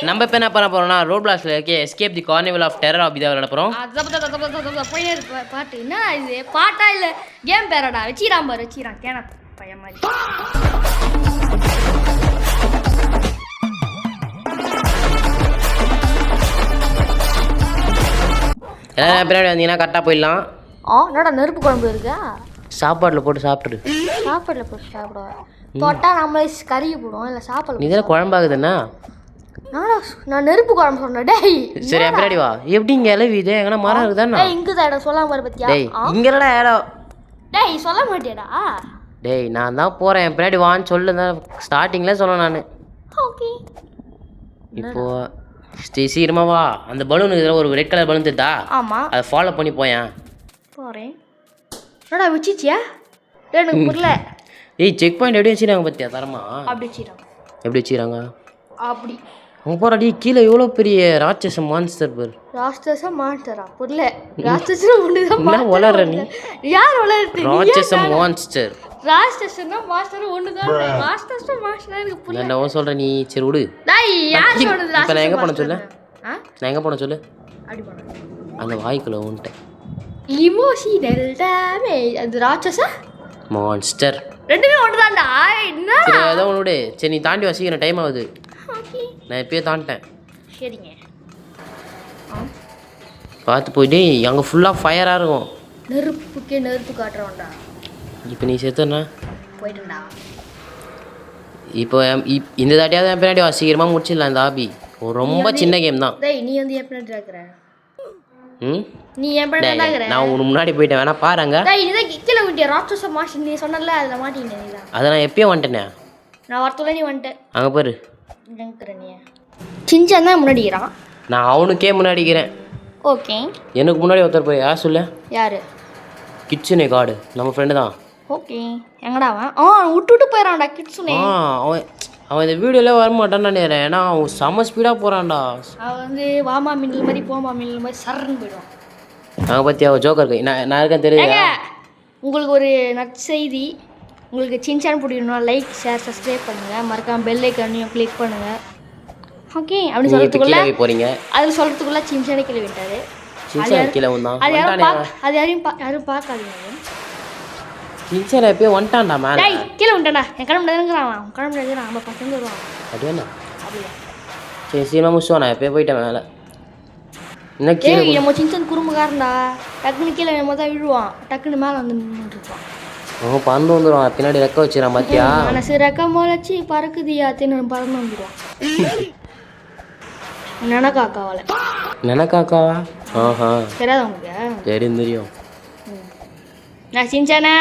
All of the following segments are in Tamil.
நம்ம இப்போ என்ன பண்ண போறோம்னா ரோப்ளாக்ஸ்ல இருக்க escape the carnival of terror அப்படி தான் விளையாட போறோம். பாட்டு என்ன இது பாட்டா இல்ல கேம் பேரடா வச்சிராம் பாரு வச்சிரான் கேன பையன் மாதிரி. எல்லாம் பின்னாடி வந்தீங்கன்னா கரெக்டாக போயிடலாம். என்னடா நெருப்பு குழம்பு இருக்கா? சாப்பாட்டில் போட்டு சாப்பிட்டுரு. சாப்பாட்டில் போட்டு சாப்பிடுவேன். தொட்டா நம்மளே கறிக்கு போடுவோம் இல்லை சாப்பாடு. இதெல்லாம் குழம்பாகுதுன்னா நான் நெருப்பு குழம்பு சொன்னேன். டேய் சரி பின்னாடி வா. எப்படி இங்கே இலவி இது எங்கன்னா மரம் இருக்குதாண்ணா? இங்கே தான் இடம் சொல்லாம பாரு பத்தியா? டேய் இங்கெல்லாம் இடம். டேய் சொல்ல மாட்டியாடா? டேய் நான் தான் போகிறேன் என் பின்னாடி வான்னு சொல்லு தான் ஸ்டார்டிங்கில் சொன்னேன் நான். ஓகே இப்போ சீக்கிரமா வா. அந்த பலூன் இதில் ஒரு ரெட் கலர் பலூன் தெரியுதா? ஆமாம் அதை ஃபாலோ பண்ணி போயேன். போகிறேன். என்னடா வச்சிச்சியா? எனக்கு புரியல. ஏய் செக் பாயிண்ட் எப்படி வச்சுருக்காங்க பார்த்தியா தரமா? அப்படி வச்சுறாங்க. எப்படி வச்சுக்கிறாங்க? அப்படி அவங்க போறாடி கீழே எவ்வளோ பெரிய ராட்சச மான்ஸ்டர் பேர். ராட்சச மான்ஸ்டரா? புரியல. ராட்சசம் ஒண்ணுதான். என்ன வளர்ற நீ? யார் வளர்றது? ராட்சச மான்ஸ்டர். ராட்சசனா மாஸ்டர் ஒண்ணுதான். ராட்சச மாஸ்டர் எனக்கு புரியல. என்ன சொல்ற நீ? சரி விடு. டேய் யார் சொல்றது? இப்போ நான் எங்கே போன சொல்லு? நான் எங்கே போன சொல்லு? அடி போன அந்த வாய்க்குள்ள வந்துட்டேன். Emotional damage. அது ராட்சச மான்ஸ்டர் ரெண்டுமே ஒண்ணுதான்டா. என்ன சரி ஏதோ ஒன்று விடு. சரி நீ தாண்டி வசிக்கிற டைம் ஆகுது. ஓகே நான் இப்பயே தாண்டிட்டேன். சரிங்க. பார்த்து போயிட்டு அங்கே ஃபுல்லாக ஃபயராக இருக்கும். நெருப்புக்கே நெருப்பு காட்டுறோம்டா. இப்போ நீ செத்துனா போயிட்டுடா. இப்போ இந்த தாட்டியாவது என் பின்னாடி சீக்கிரமாக முடிச்சிடலாம் இந்த ஆபி. ஒரு ரொம்ப சின்ன கேம் தான். டேய் நீ வந்து எப்படி இருக்கிற? நீ ஏன் டேய், பண்ணாங்கற? நான் உனக்கு முன்னாடி போயிட்டேன் வேணா பாருங்க. டேய் இத கீழ விட்டியா? ராட்சச மாஷ் நீ சொன்னல அதுல மாட்டீங்க நீ தான். அத நான் எப்பயே வந்துட்டேனே. நான் வரதுல நீ வந்துட்ட. அங்க பாரு. எங்கற நீ? சின்சான் தான் முன்னாடி இருக்கறான். நான் அவனுக்கே முன்னாடி இருக்கறேன். ஓகே. எனக்கு முன்னாடி ஒருத்தர் போய் யார் சொல்லு? யாரு? கிட்சுனே கார்டு நம்ம ஃப்ரெண்ட் தான். ஓகே. எங்கடா அவன்? விட்டுட்டு போறான்டா கிட்சுனே. அவன் இந்த வீடியோல வர மாட்டான்னு நினைக்கிறேன். ஏன்னா அவன் செம ஸ்பீடா போறான்டா. அவன் வந்து வாமா மின்னல் மாதிரி போமா மின்னல் மாதிரி சர்ன்னு போய்டும். அங்க பத்தியா ஜோக்கர் நான் இருக்கேன் தெரியுதா? உங்களுக்கு ஒரு நற்செய்தி. உங்களுக்கு சின்சான் பிடிக்கணும்னா லைக் ஷேர் சப்ஸ்கிரைப் பண்ணுங்க. மறக்காம பெல் ஐக்கானையும் கிளிக் பண்ணுங்க. ஓகே அப்படி சொல்றதுக்குள்ள போறீங்க. அது சொல்றதுக்குள்ள சின்சானே கீழே விட்டாரு. சின்சான் கீழே வந்தான். அது யாரும் பார்க்காதீங்க. சின்சான் எப்பயே வந்துட்டான்டா மேல. டேய் கீழே வந்துட்டான்டா. என் கடமை நெருங்குறான். அவன் கடமை நெருங்குறான். நம்ம பசங்க வருவான். அப்படியே சரி சீமா முசுவா நான் எப்பயே போயிட்டேன் மேல. என்ன கீழே நம்ம சின்சான் குறும்புகாரன்டா. டக்குன்னு கீழே தான் விழுவான். டக்குன்னு மேலே வந்து நின்றுருப்பான். அவன் பறந்து வந்துடுவான். பின்னாடி ரெக்க வச்சிடறான் பாத்தியா? மனசு ரெக்க முளைச்சி பறக்குதியா தின்னு பறந்து வந்துடுவான். நனக்காக்காவால. நனக்காக்காவா? ஆஹா தெரியாத உங்களுக்கு? தெரியும். நான் சின்சானா?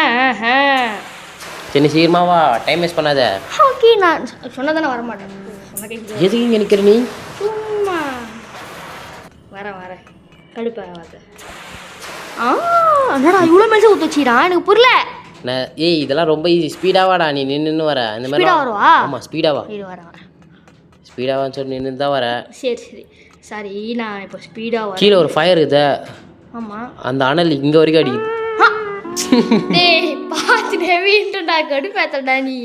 சரி சீக்கிரமா வா. டைம் வேஸ்ட் பண்ணாத. ஓகே நான் சொன்னதானே வரமாட்டேன். எதுக்கு இங்கே நிற்கிற நீ? சும்மா வரேன் கடுப்பாக. என்னடா இவ்வளோ மெல்ஸை ஊற்றி வச்சிடான்? எனக்கு புரியல. நான் இதெல்லாம் ரொம்ப ஈஸி. ஸ்பீடாக வாடா நீ நின்று வர. இந்த மாதிரி வருவா? ஆமாம் ஸ்பீடாக வா. வரேன் ஸ்பீடாக சொல்லி நின்று தான் வர. சரி நான் இப்போ ஸ்பீடாக வரேன். கீழே ஒரு ஃபயர் இருக்குதா? ஆமாம். அந்த அனல் இங்கே வரைக்கும் அடிக்குது. டேய் பார்த்துட்டே வீட்டுடா கடுப்பேத்தடா நீ.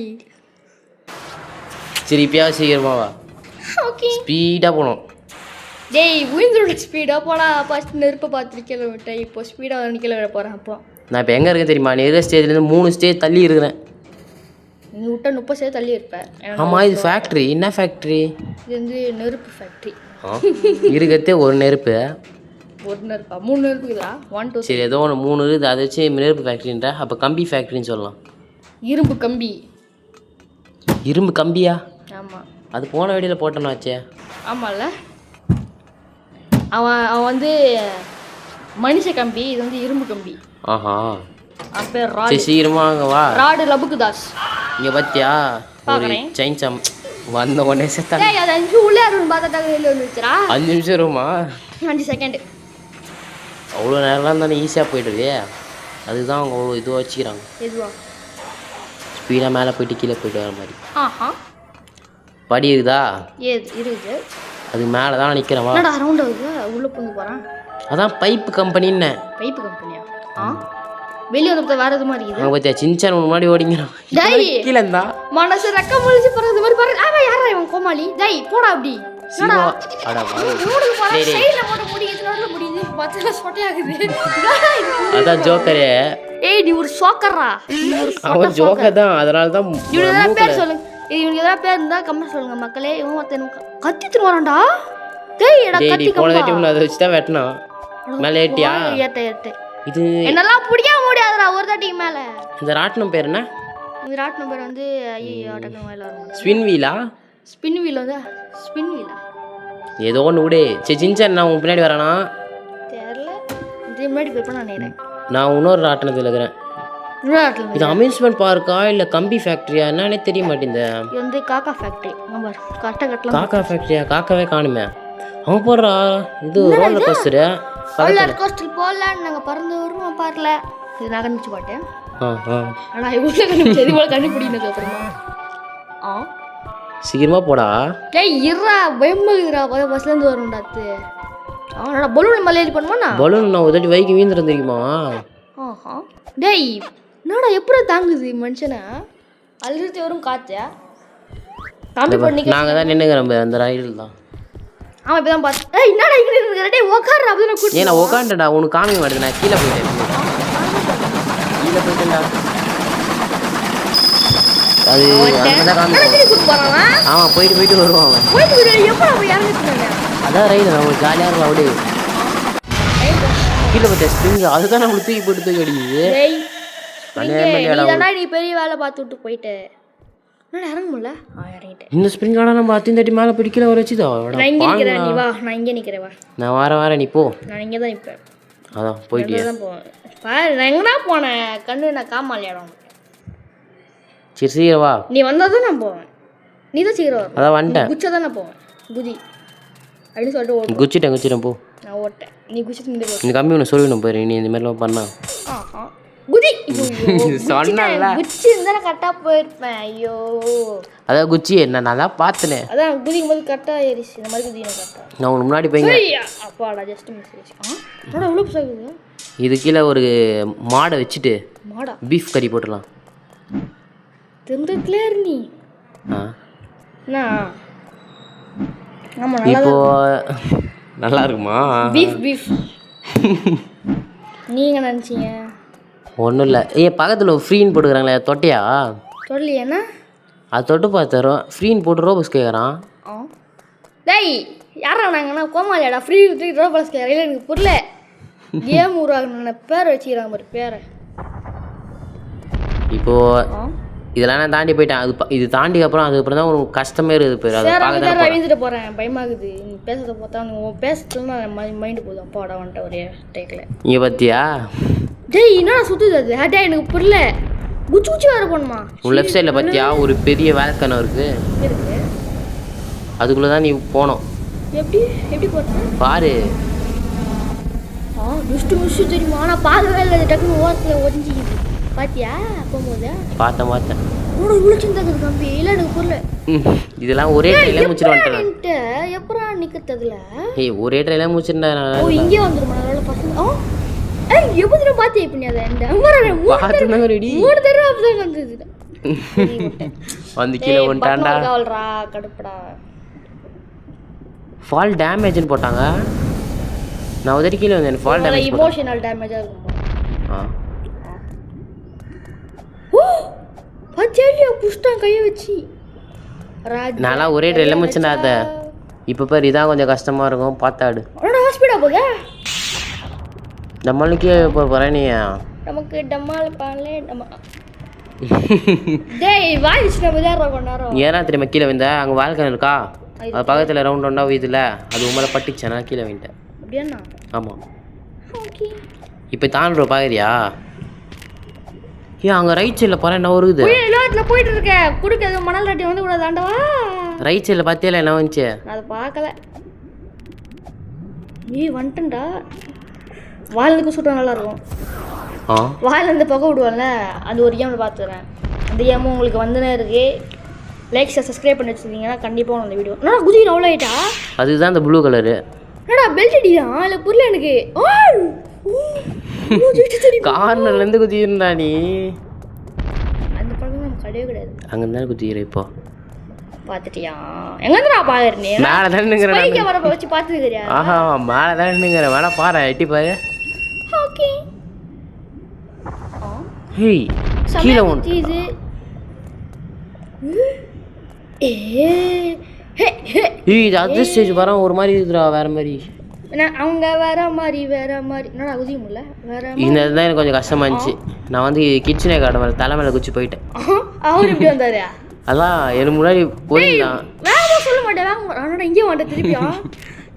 சரி இப்பயாவது சீக்கிரமா வா. ஓகே ஸ்பீடாக போகணும். டேய் உயிரோட ஸ்பீடாக போனா ஃபர்ஸ்ட் நெருப்பை பார்த்துட்டு கீழே விட்டேன். இப்போ ஸ்பீடாக நிற்கல விட போகிறேன். அப்போ நான் இப்போ எங்கே இருக்கேன் தெரியுமா? நீ இருக்கிற ஸ்டேஜ்லேருந்து 3 ஸ்டேஜ் தள்ளி இருக்கிறேன். நீ விட்டா 30 ஸ்டேஜ் தள்ளி இருப்பேன். ஆமாம் இது ஃபேக்ட்ரி. என்ன ஃபேக்ட்ரி? இது வந்து நெருப்பு ஃபேக்ட்ரி. இருக்கிறதே ஒரு நெருப்பு. ஒரு நெருப்பா? 3 நெருப்புக்குதா? 1 2 சரி ஏதோ ஒன்று 3 இருக்குது. அதை வச்சு நெருப்பு ஃபேக்ட்ரின்ற. அப்போ கம்பி ஃபேக்ட்ரின்னு சொல்லலாம். இரும்பு கம்பி. இரும்பு கம்பியா? ஆமாம். அது போன வீடியோவில் போட்டோன்னு வச்சே. ஆமாம்ல. அவன் வந்து மனுஷ கம்பி. இது வந்து இரும்பு கம்பி. ஆஹா அப்போ ராடு. சீக்கிரமா அங்கே வா. ராடு லபுக்குதாஸ். இங்கே பார்த்தியா ஒரு செயின் சம் வந்த உடனே செத்தான். டேய் அது 5 உள்ளே இருக்குன்னு பார்த்தா வெளில வந்து வச்சுரா. 5 நிமிஷம் வருமா? 5 செகண்ட். அவ்வளோ நேரம்லாம் தானே ஈஸியாக போய்ட்டுருவே. அதுதான் அவங்க அவ்வளோ இதுவாக வச்சுக்கிறாங்க. எதுவா? ஸ்பீடாக மேலே போயிட்டு கீழே போயிட்டு வர மாதிரி. ஆஹா படி இருக்குதா? இருக்குது. அது மேலே தான் நிற்கிறவா. என்னடா ரவுண்ட் ஆகுது? உள்ளே பூந்து போகிறான். அதான் பைப்பு கம்பெனின்னு. பைப்பு கம்பெனியா? வெளியே வந்து வேற எது மாதிரி இருக்குது. அங்கே பார்த்தியா சின்சான் முன்னாடி ஓடிங்கிறான். கீழே இருந்தா மனசு ரெக்க முழிச்சு போகிறது மாதிரி பாரு. யாரா இவன் கோமா கோமாளி டேய் போடா அப்படி சீக்கிரமா அட வா டேய் டேய் சைடுல போட முடியுது நடுவுல முடியுது மத்தல சொட்டையாகுது அதான் ஜோக்கரே ஏய் நீ ஒரு சோக்கரா அவன் ஜோக்கர் தான் அதனால தான் இவனுக்கு பேர் சொல்லுங்க இவனுக்கு ஏதாவது பேர் இருந்தா கமெண்ட் சொல்லுங்க மக்களே இவன் ஒருத்தன் கத்திட்டு வரான்டா டேய் எடா டேய் கத்தி போன வாட்டி உன்னை அதை வச்சு தான் வெட்டணும் மேலே ஏட்டியா ஏத்த இது என்னெல்லாம் பிடிக்க முடியாதுடா ஒரு தாட்டிக்கு மேல இந்த ராட்டினம் பேர் என்ன இந்த ராட் நம்பர் வந்து ஐயோ டக்கு மேல வரும் ஸ்பின் வீலா ஸ்பின் வீல் வந்து ஸ்பின் வீலா ஏதோ ஒன்று விடு சரி சின்சான் நான் உன் பின்னாடி வரானா தெரியல இது முன்னாடி போய் நான் நினைக்கிறேன் நான் இன்னொரு ராட்டினத்தில் இருக்கிறேன் இது அம்யூஸ்மெண்ட் பார்க்கா இல்லை கம்பி ஃபேக்ட்ரியா என்னன்னே தெரிய மாட்டேங்குது இது வந்து காக்கா ஃபேக்ட்ரி நம்ம கரெக்டாக கட்டலாம் காக்கா ஃபேக்ட்ரியா காக்காவே காணுமே அவன் போடுறா இது ரோலர் கோஸ்டரு ரோலர் கோஸ்டர் போடலான்னு நாங்கள் பறந்து வருவோம் பாரல இது நான் கண்டுபிடிச்சு பாட்டேன் ஆனால் இவ்வளோ கண்டுபிடிச்சு இது போல கண்டுபிடினது அப்புறமா ஆ சீக்கிரமா போடா டேய் இருடா பயமாகுதுடா பஸ்லேருந்து வரும்டாத்து அவனோட பலூன் மேலே ஏறி பண்ணுவானா பலூன் நான் உதட்டி வைக்க வீந்துரும் தெரியுமா ஆஹா டேய் என்னடா எப்படி தாங்குது மனுஷனை அழுது வரும் காத்தியா காம்பி பண்ணி நாங்கள் தான் நின்றுக்கிறோம் அந்த ரயில் தான் அவன் இப்போ தான் பார்த்து ஏய் என்னடா இங்கே இருக்கிற டேய் உட்கார்றா அப்படி நான் கூட்டி ஏன் நான் உட்காந்துடா உனக்கு காமிக்க மாட்டேது நான் கீழே போயிட்டேன் கீழே போயிட்டேன்டா அது அந்த காமிக்கும் ஆமாம் போயிட்டு வருவான் அவன் அதான் ரயில் நம்ம ஜாலியாக இருக்கும் அப்படியே கீழே போயிட்டேன் ஸ்ப்ரிங் அதுதான் நம்மளுக்கு தூக்கி போட்டு தூக்கி அடிக்குது நீ பெரிய வேலை பார்த்து விட்டு போயிட்டு இறங்க முடியல இறங்கிட்டேன் இந்த ஸ்ப்ரிங் ஆனால் நம்ம அத்தையும் தட்டி மேலே பிடிக்கல ஒரு வச்சுதா நான் இங்கே நிற்கிறேன் நீ வா நான் இங்கே நிற்கிறேன் வா நான் வரேன் நீ போ நான் இங்கே தான் நிற்பேன் அதான் போயிட்டியா தான் போவேன் பாரு நான் எங்கடா போனேன் கண்ணு நான் காமாலியாடும் சரி சீக்கிரம் வா நீ வந்தால் தான் நான் போவேன் நீ தான் சீக்கிரம் வரும் அதான் வந்துட்டேன் குச்சா தான் நான் போவேன் குதி அப்படின்னு சொல்லிட்டு ஓட்டு குச்சிட்டேன் போ நான் ஓட்டேன் நீ குச்சிட்டு நின்று இந்த கம்மி ஒன்று சொல்லணும் பாரு நீ இந்த மாதிரிலாம் பண்ணா ஆஹா குதி சொன்னல குச்சி இருந்தா நான் கரெக்டாக போயிருப்பேன் ஐயோ அதான் குச்சி என்ன நான் தான் பார்த்தனே அதான் குதிக்கும் போது கரெக்டாக ஏறிச்சு இந்த மாதிரி குதிக்கணும் கரெக்டாக நான் உனக்கு முன்னாடி போய்ங்க அப்பாடா ஜஸ்ட் மிஸ் என்னடா எவ்வளோ புதுசாகுது இது கீழே ஒரு மாடை வச்சுட்டு மாடா பீஃப் கறி போட்டுடலாம் தெரிஞ்சதுல நீ ஆ என்ன ஆமாம் நல்லா இப்போ நல்லா இருக்குமா பீஃப் நீங்கள் நினச்சிங்க ஒன்றும் இல்லை பக்கத்தில் ஃப்ரீன்னு போட்டுக்கிறாங்களே தொட்டையா சொல்லலையேண்ணா அது தொட்டு பார்த்துறோம் ஃப்ரீன்னு போட்டு ரோபஸ் கேட்குறான் ஆ டேய் யாரா நாங்கண்ணா கோமாளியாடா ஃப்ரீ விட்டு ரோபஸ் கேட்குறேன் எனக்கு புரியல கேம் உருவாகணும்னா பேரை வச்சுக்கிறாங்க பாரு பேரை இப்போது இதெல்லாம் நான் தாண்டி போயிட்டேன் இது தாண்டி அதுக்கப்புறம் தான் உனக்கு கஷ்டமே இருக்குது பேர் அதை பார்க்க அழிஞ்சிட்டு போகிறேன் பயமாகுது நீ பேசுறத பார்த்தா உன் பேசுறதுனா மைண்டு போதும் அப்பாடா வந்துட்டு ஒரே டைக்கில் இங்கே பார்த்தியா டேய் என்னடா சுற்றுது அது டே எனக்கு புரியல குச்சி வர போகணுமா உன் லெஃப்ட் சைடில் பார்த்தியா ஒரு பெரிய வேல்கனம் இருக்குது அதுக்குள்ளே தான் நீ போனோம் எப்படி போகிறேன் பாரு மிஸ்டு தெரியுமா ஆனால் பார்க்கவே இல்லை டக்குன்னு ஓரத்தில் ஒடிஞ்சிக்குது பாத்தியா போகும்போது பார்த்தேன் இவ்வளோ சிந்தது கம்பி இல்லை எனக்கு புரியல இதெல்லாம் ஒரே ட்ரைல முடிச்சிட்டு வந்துட்டேன் எப்பரா நிக்கிறதுல ஒரே ட்ரைல முடிச்சிட்டா ஓ இங்கே வந்துருமா அதனால பசங்க எப்படி பாத்தி இப்ப நீ அதை பார்த்தா ரெடி 3 தடவை அப்படிதான் வந்தது வந்து கீழே வந்துட்டான்டா காவல்ரா கடுப்படா ஃபால் டேமேஜ்னு போட்டாங்க நான் உதறி கீழே வந்தேன் ஃபால் டேமேஜ் இமோஷனல் டேமேஜா இருக்கும் பச்சையில புஷ்டான் கையை வச்சு நான்லாம் ஒரே ட்ரெயில முடிச்சுடா அதை இப்போ பாரு இதான் கொஞ்சம் கஷ்டமாக இருக்கும் பார்த்தாடு ஹாஸ்பிட்டல் போக நம்மளுக்கே இப்போ போகிறேன் நீ நமக்கு டம்மால் பாலே நம்ம டேய் வாயிச்சு நம்ம தான் கொஞ்ச நேரம் ஏன்னா தெரியுமா கீழே வந்த அங்கே வாழ்க்கை இருக்கா அது பக்கத்தில் ரவுண்டாக வீதியில் அது உங்களை பட்டுச்சுனா கீழே வந்துட்டேன் அப்படியாண்ணா ஆமாம் ஓகே இப்போ தாண்டுற பார்க்குறியா அங்கே ரைட் சைடில் பாரு என்ன வருது எல்லாத்துல போயிட்டு இருக்கேன் குடுக்க ஏதோ மணல் ரெட்டி வந்து கூட தாண்டவா ரைட் சைடில் பார்த்தியால என்ன வந்துச்சு அதை பார்க்கல நீ வந்துட்டா வாயிலுக்கு சுட்டம் நல்லா இருக்கும் வாயிலேருந்து புகை விடுவாங்கல்ல அது ஒரு கேமில் பார்த்துக்கிறேன் அந்த கேமும் உங்களுக்கு வந்துனே இருக்கு லைக் சப்ஸ்கிரைப் பண்ணி வச்சுருந்தீங்கன்னா கண்டிப்பாக அந்த வீடியோ என்னடா குதி அவ்வளோ ஆயிட்டா அதுதான் அந்த ப்ளூ கலரு என்னடா பெல்ட் அடிதான் இல்லை புரியல எனக்கு கார்னர்லேருந்து குதிக்கிறா நீ அந்த பழக்கம் நம்ம கிடையவே கிடையாது அங்கே தானே குதிக்கிற இப்போ பார்த்துட்டியா எங்கேருந்து நான் பார்க்குறேன் மேலே தானேங்கிற ஸ்பைக்கை வர வச்சு பார்த்துக்கிறியா ஆஹா மேலே தானேங்கிற வேணா பாரு எட்டி பாரு ஓகே ஹேய் கீழே ஒன்று இது இது அது ஸ்டேஜ் வர ஒரு மாதிரி இருக்குதுடா வேற மாதிரி அவங்க வேற மாதிரி என்னடா உதயம் இல்லை வேற இந்த தான் எனக்கு கொஞ்சம் கஷ்டமா இருந்துச்சு நான் வந்து கிச்சனே காட்ட மேலே தலை மேலே குச்சி போயிட்டேன் அவர் இப்படி வந்தாரு அதான் எனக்கு முன்னாடி போயிருந்தான் வேற சொல்ல மாட்டேன் வேற இங்கே மாட்டேன் திருப்பியா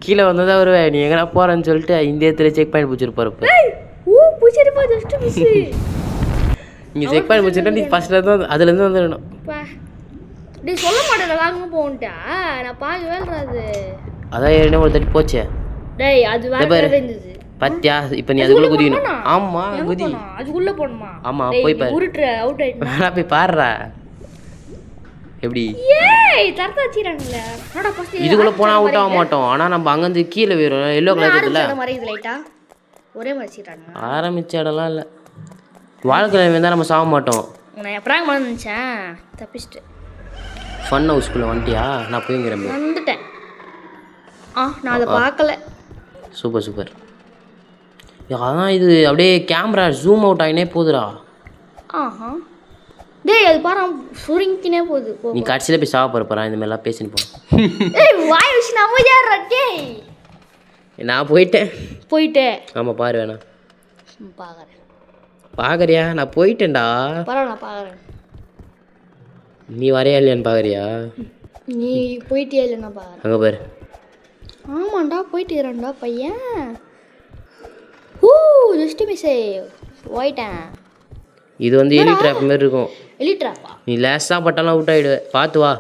கீழே வந்ததா வருவேன் நீ எங்கடா போறேன்னு சொல்லிட்டு இந்த இடத்துல செக் பாயிண்ட் பிடிச்சிருப்பாரு இப்போ ஓ பூச்சிருப்பா ஜஸ்ட் மிஸ் நீ செக் பாயிண்ட் பிடிச்சிட்டா நீ ஃபர்ஸ்ட்லேருந்து அதுலேருந்து வந்துடணும் டேய் சொல்ல மாட்டேன் வாங்க போன்ட்டா நான் பார்க்கவே இல்லைது அதான் ஏற்கனவே ஒரு தட்டி போச்சே டேய் அது வேற இருந்துச்சு பத்தியா இப்போ நீ அதுக்குள்ள குதிக்கணும் ஆமா குதி அதுக்குள்ள போணுமா ஆமா போய் பாரு உருட்ற அவுட் ஆயிட்டு வேணா போய் பாருடா எப்படி ஏய் தரதா வச்சிராங்கல என்னடா ஃபர்ஸ்ட் இதுக்குள்ள போனா அவுட் ஆக மாட்டோம் ஆனா நம்ம அங்க இருந்து கீழ வேறோம் எல்லோ கலர் இருக்குல மறையுது லைட்டா ஒரே மாதிரி வச்சிராங்க ஆரம்பிச்ச இடம்லாம் இல்ல வாழ்க்கையில வந்தா நம்ம சாக மாட்டோம் நான் பிராங்க் பண்ண நினைச்சேன் தப்பிச்சிட்டேன் ஃபன் ஹவுஸ்க்குள்ள வந்துட்டியா நான் போய்ங்கறேன் வந்துட்டேன் நான் அதை பார்க்கல சூப்பர் சூப்பர் அதான் இது அப்படியே கேமரா ஜூம் அவுட் ஆகினே போகுதுடா ஆஹா டேய் அது பாரு சுருங்கினே போகுது நீ கடைசியில் போய் சாப்பிட போகிறப்பா இந்த மாதிரிலாம் பேசின்னு போ ஏய் வாய் வச்சு நம்ம யாரட்டே நான் போயிட்டேன் ஆமாம் பாரு வேணா பார்க்குறேன் பார்க்குறியா நான் போயிட்டேன்டா பரவாயில்ல நான் பார்க்குறேன் நீ வரையா இல்லையான்னு பார்க்குறியா நீ போயிட்டியா இல்லைன்னா பார்க்குறேன் அங்கே பாரு ஆமாண்டா போயிட்டுறான்டா பையன் ஜஸ்ட் மிஸ் போயிட்டேன் இது வந்து எலி ட்ராப் மாதிரி இருக்கும் எலி ட்ராப்பா நீ லேஸாக பட்டாலும் அவுட் ஆகிடுவேன் பார்த்து வா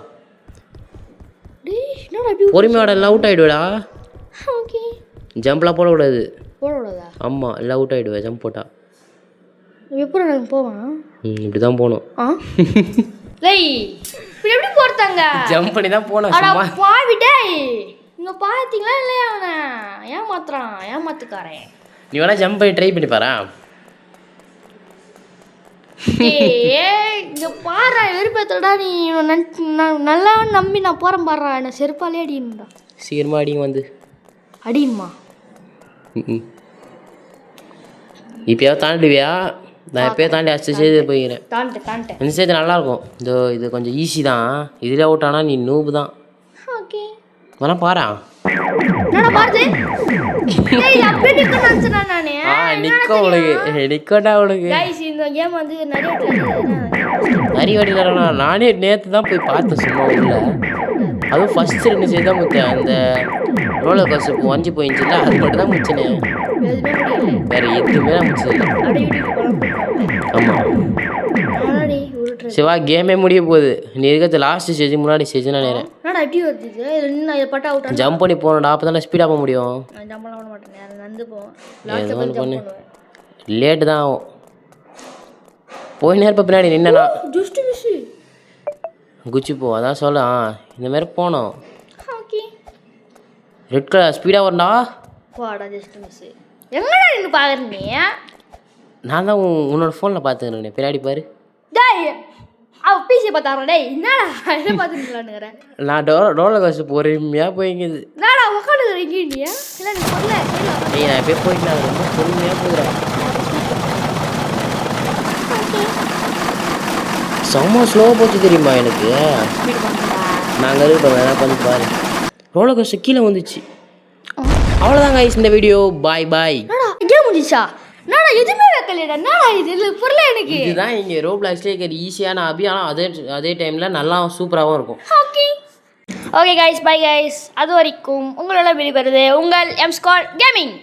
டேய் என்னடா இப்படி பொறுமையோட எல்லாம் அவுட் ஆகிடுவேடா ஓகே ஜம்ப்லாம் போடக்கூடாது போடக்கூடாதா ஆமாம் எல்லாம் அவுட் ஆகிடுவேன் ஜம்ப் போட்டா எப்படி நான் போவேன் இப்படி தான் போகணும் டேய் இப்படி எப்படி போறதாங்க ஜம்ப் பண்ணி தான் போனேன் அட சும்மா பாவி டேய் இங்க பாத்தீங்களா இல்லையா அவனை ஏமாத்துக்காரன் நீ வேணா ஜம்ப் பண்ணி ட்ரை பண்ணி பாரா ஏய் இங்க பாரு வெறுப்பேத்தடா நீ நல்லா நம்பி நான் போறேன் பாடுறா என்ன செருப்பாலே அடிக்கணும்டா சீக்கிரமா அடிங்க வந்து அடியுமா இப்பயாவது தாண்டிவியா நான் எப்பயோ தாண்டி அடிச்சு செய்து போய்க்கிறேன் தாண்டேன் இந்த சேர்த்து நல்லாயிருக்கும் இது கொஞ்சம் ஈஸி தான் இதில் அவுட் ஆனால் நீ நூபு தான் ஓகே அதெல்லாம் பாரா என்னடா பாருது டேய் அப்படியே நிக்கணும் நானே நிக்க உனக்கு நிக்கடா உனக்கு गाइस இந்த கேம் வந்து நிறைய வாட்டி விளையாடலாம் நானே நேற்று தான் போய் பார்த்தேன் சும்மா உள்ள அதுவும் ஃபர்ஸ்ட் 2 ஸ்டேஜ் தான் முத்தேன் அந்த ரோலர் கோஸ்டர் வஞ்சி போயிருந்துச்சுல அது மட்டும் தான் முடிச்சனே வேற எதுவுமே தான் முடிச்சது ஆமாம் சிவா கேமே முடிய போகுது நீ இருக்கிறது லாஸ்ட் ஸ்டேஜ் முன்னாடி ஸ்டேஜ் நினைக்கிறேன் ஜம்ப் பண்ணி போகணும்டா அப்போ தானே ஸ்பீடாக போக முடியும் லேட்டு தான் ஆகும் போய் நேரப்ப பின்னாடி நின்னா குச்சி போ அதான் சொல்ல இந்த மாதிரி போனோம் ரெட் கலர் ஸ்பீடாக வரண்டா நான் தான் உன்னோட ஃபோனில் பார்த்துக்கிறேன் பின்னாடி பாரு நான் ரோலர் கோஸ்டர் பொறுமையாக போய்ங்குது நான் எப்போ போயிட்டு ரொம்ப பொறுமையாக போகிறேன் செம்ம ஸ்லோவாக போச்சு தெரியுமா எனக்கு நாங்கள் இருக்கோம் வேணா கொஞ்சம் பாரு ரோலர் கோஸ்டர் கீழே வந்துச்சு அவ்வளோதாங்க guys இந்த வீடியோ பாய் முடிச்சா நானா எதுவுமே வைக்கலடா நானா இது புரியல எனக்கு இதுதான் இங்கே ரோப்ளாக்ஸ்லேயே இருக்கிற ஈஸியான அபி ஆனால் அதே டைமில் நல்லா சூப்பராகவும் இருக்கும் ஓகே கைஸ் பை கைஸ் அது வரைக்கும் உங்களோட வெளிப்படுது உங்கள் எம் ஸ்குவாட் கேமிங்